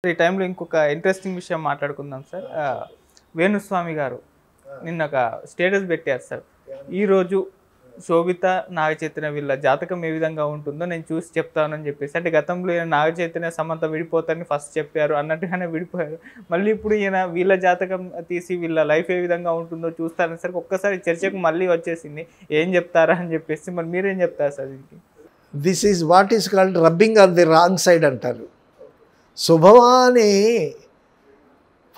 ఈ టైంలో ఇంకొక ఇంట్రెస్టింగ్ విషయం మాట్లాడుకుందాం సార్. వేణుస్వామి గారు నిన్న ఒక స్టేటస్ పెట్టారు సార్. ఈరోజు శోభిత, నాగ చైతన్య వీళ్ళ జాతకం ఏ విధంగా ఉంటుందో నేను చూసి చెప్తానని చెప్పేసి. అంటే గతంలో ఈయన నాగ చైతన్య, సమంత విడిపోతారని ఫస్ట్ చెప్పారు అన్నట్టుగానే విడిపోయారు. మళ్ళీ ఇప్పుడు ఈయన వీళ్ళ జాతకం తీసి వీళ్ళ లైఫ్ ఏ విధంగా ఉంటుందో చూస్తారని సరికి ఒక్కసారి చర్చకు మళ్ళీ వచ్చేసింది. ఏం చెప్తారా అని చెప్పేసి. మరి మీరేం చెప్తారు సార్ దీనికి? This is what is called rubbing on the wrong side అంటారు. శుభవాని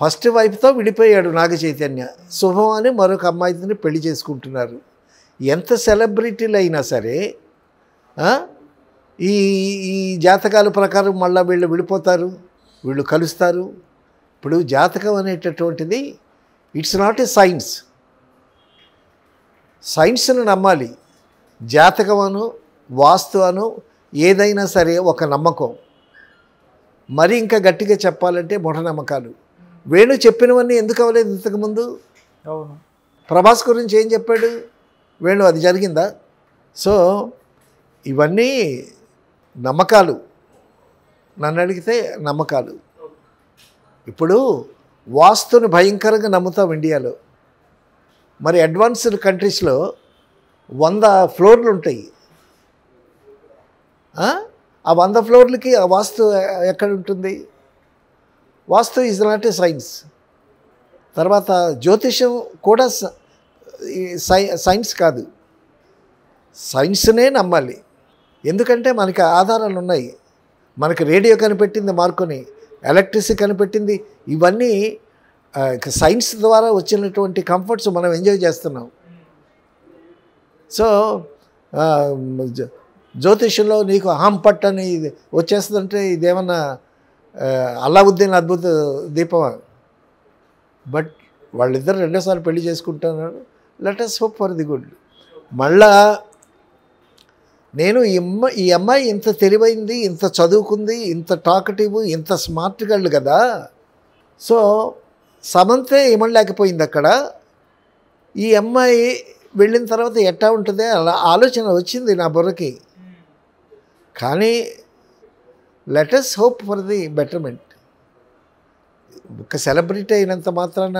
ఫస్ట్ వైఫ్తో విడిపోయాడు నాగ చైతన్య. శుభవాని మరొక అమ్మాయిని పెళ్లి చేసుకుంటున్నారు. ఎంత సెలబ్రిటీలు అయినా సరే ఈ ఈ జాతకాల ప్రకారం మళ్ళీ వీళ్ళు విడిపోతారు, వీళ్ళు కలుస్తారు. ఇప్పుడు జాతకం అనేటటువంటిది ఇట్స్ నాట్ ఏ సైన్స్. సైన్స్ను నమ్మాలి. జాతకం అను, వాస్తు అను ఏదైనా సరే ఒక నమ్మకం. మరి ఇంకా గట్టిగా చెప్పాలంటే మూఢనమ్మకాలు. వేణు చెప్పినవన్నీ ఎందుకు అవ్వలేదు ఇంతకుముందు? అవును. ప్రభాస్ గురించి ఏం చెప్పాడు వేణు? అది జరిగిందా? సో ఇవన్నీ నమ్మకాలు, నన్ను అడిగితే నమ్మకాలు. ఇప్పుడు వాస్తుని భయంకరంగా నమ్ముతాం ఇండియాలో. మరి అడ్వాన్స్డ్ కంట్రీస్లో 100 ఫ్లోర్లు ఉంటాయి. ఆ 100 ఫ్లోర్లకి ఆ వాస్తు ఎక్కడ ఉంటుంది? వాస్తు ఈజ్ నాట్ ఏ సైన్స్. తర్వాత జ్యోతిషం కూడా సైన్స్ కాదు. సైన్స్నే నమ్మాలి. ఎందుకంటే మనకి ఆధారాలు ఉన్నాయి. మనకి రేడియో కనిపెట్టింది మార్కొని, ఎలక్ట్రిసిటీ కనిపెట్టింది. ఇవన్నీ సైన్స్ ద్వారా వచ్చినటువంటి కంఫర్ట్స్ మనం ఎంజాయ్ చేస్తున్నాం. సో జ్యోతిషంలో నీకు అహంపట్ అని వచ్చేస్తుందంటే ఇదేమన్నా అల్లావుద్దీన్ అద్భుత దీపమా? బట్ వాళ్ళిద్దరు రెండోసారి పెళ్లి చేసుకుంటున్నారు. Let us hope for the good. మళ్ళా నేను ఈ అమ్మాయి ఇంత తెలివైంది, ఇంత చదువుకుంది, ఇంత టాకటివ్, ఇంత స్మార్ట్ గర్ల్ కదా. సో సమంతే ఇమ్మలేకపోయింది అక్కడ. ఈ అమ్మాయి వెళ్ళిన తర్వాత ఎట్టా ఉంటుందే అలా ఆలోచన వచ్చింది నా బుర్రకి. కానీ let us hope for the betterment. ఒక సెలబ్రిటీ అయినంత మాత్రాన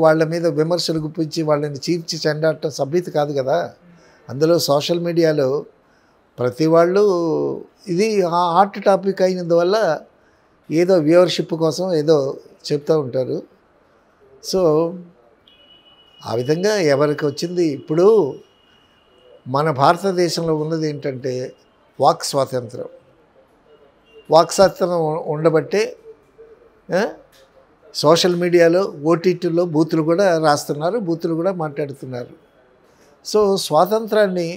వాళ్ళ మీద విమర్శలు గుప్పించి వాళ్ళని చీల్చి చెండాడటం సభ్యత కాదు కదా. అందులో సోషల్ మీడియాలో ప్రతి వాళ్ళు ఇది హాట్ టాపిక్ అయినందువల్ల ఏదో వ్యూవర్షిప్ కోసం ఏదో చెప్తూ ఉంటారు. సో ఆ విధంగా ఎవరికి వచ్చింది. ఇప్పుడు మన భారతదేశంలో ఉన్నది ఏంటంటే వాక్ స్వాతంత్రం. వాక్ స్వాతంత్రం ఉండబట్టే సోషల్ మీడియాలో, ఓటీటీలో బూతులు కూడా రాస్తున్నారు, బూతులు కూడా మాట్లాడుతున్నారు. సో స్వాతంత్రాన్ని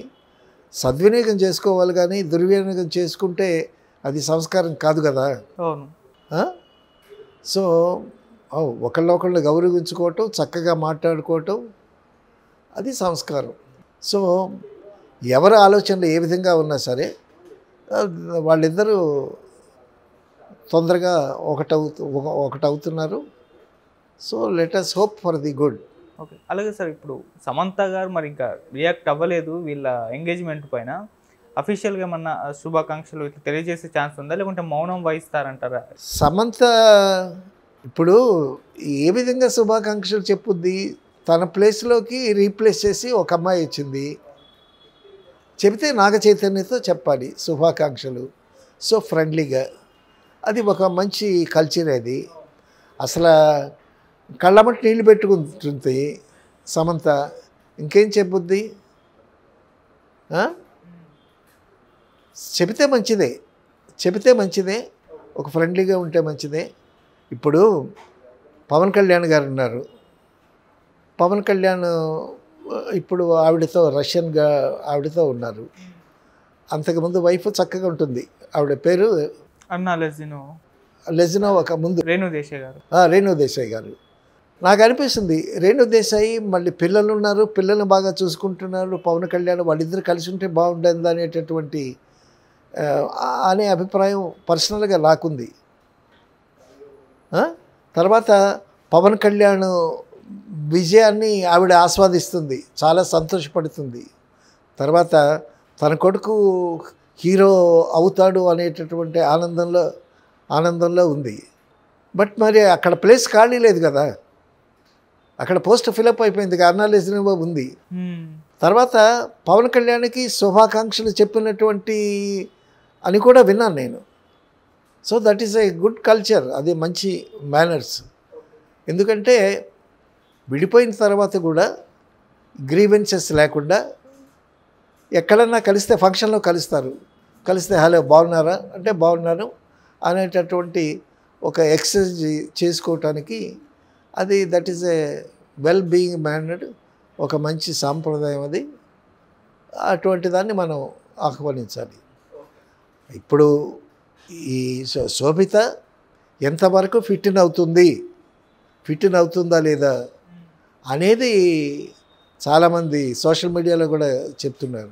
సద్వినియోగం చేసుకోవాలి, కానీ దుర్వినియోగం చేసుకుంటే అది సంస్కారం కాదు కదా. సో ఒకళ్ళొకళ్ళు గౌరవించుకోవటం, చక్కగా మాట్లాడుకోవటం అది సంస్కారం. సో ఎవరి ఆలోచనలు ఏ విధంగా ఉన్నా సరే వాళ్ళిద్దరూ తొందరగా ఒకటవుతున్నారు. So let us hope for the good. Okay. అలాగే సార్, ఇప్పుడు సమంత గారు మరి ఇంకా రియాక్ట్ అవ్వలేదు వీళ్ళ ఎంగేజ్మెంట్ పైన. అఫీషియల్గా ఏమన్నా శుభాకాంక్షలు ఇట్లా తెలియజేసే ఛాన్స్ ఉందా, లేకుంటే మౌనం వహిస్తారంటారా? సమంత ఇప్పుడు ఏ విధంగా శుభాకాంక్షలు చెప్పుద్ది? తన ప్లేస్లోకి రీప్లేస్ చేసి ఒక అమ్మాయి వచ్చింది. చెబితే నాగ చైతన్యతో చెప్పాలి శుభాకాంక్షలు. సో ఫ్రెండ్లీగా అది ఒక మంచి కల్చర్. అది అసలు కళ్ళమట్టి నీళ్ళు పెట్టుకుంటుంది సమంత. ఇంకేం చెప్పుద్ది? చెబితే మంచిదే, ఒక ఫ్రెండ్లీగా ఉంటే మంచిదే. ఇప్పుడు పవన్ కళ్యాణ్ గారు ఉన్నారు. పవన్ కళ్యాణ్ ఇప్పుడు ఆవిడతో రష్యన్గా ఆవిడతో ఉన్నారు. అంతకుముందు వైఫ్ చక్కగా ఉంటుంది. ఆవిడ పేరు అన్నా లెజినో. ఒక ముందు రేణు దేశాయ్ గారు. రేణు దేశాయ్ గారు. నాకు అనిపిస్తుంది రేణు దేశాయ్ మళ్ళీ పిల్లలు ఉన్నారు, పిల్లల్ని బాగా చూసుకుంటున్నారు. పవన్ కళ్యాణ్ వాళ్ళిద్దరు కలిసి ఉంటే బాగుండేది అనేటటువంటి అనే అభిప్రాయం పర్సనల్గా నాకుంది. తర్వాత పవన్ కళ్యాణ్ విజయాన్ని ఆవిడ ఆస్వాదిస్తుంది, చాలా సంతోషపడుతుంది. తర్వాత తన కొడుకు హీరో అవుతాడు అనేటటువంటి ఆనందంలో ఉంది. బట్ మరి అక్కడ ప్లేస్ ఖాళీ లేదు కదా, అక్కడ పోస్ట్ ఫిలప్ అయిపోయింది, అర్నాలేసిన బాబు ఉంది. తర్వాత పవన్ కళ్యాణ్కి శుభాకాంక్షలు చెప్పినటువంటి అని కూడా విన్నాను నేను. So that is a good culture, అది మంచి మేనర్స్. ఎందుకంటే విడిపోయిన తర్వాత కూడా గ్రీవెన్సెస్ లేకుండా ఎక్కడన్నా కలిస్తే ఫంక్షన్లో కలుస్తారు, కలిస్తే హలో బాగున్నారా అంటే బాగున్నాను అనేటటువంటి ఒక ఎక్సర్సైజ్ చేసుకోవటానికి అది that is a well being mannered, ఒక మంచి సాంప్రదాయం అది. అటువంటి దాన్ని మనం ఆహ్వానించాలి. ఇప్పుడు ఈ శోభిత ఎంతవరకు ఫిట్ అవుతుందా లేదా అనేది చాలామంది సోషల్ మీడియాలో కూడా చెప్తున్నారు.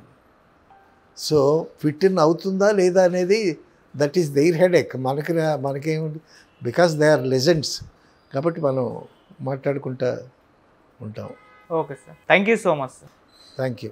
సో ఫిట్ ఇన్ అవుతుందా లేదా అనేది దట్ ఈస్ దెయిర్ హెడేక్, మనకేముంది, బికాస్ దే ఆర్ లెజెండ్స్. కాబట్టి మనం మాట్లాడుకుంటూ ఉంటాం. Okay sir, thank you so much sir. Thank you.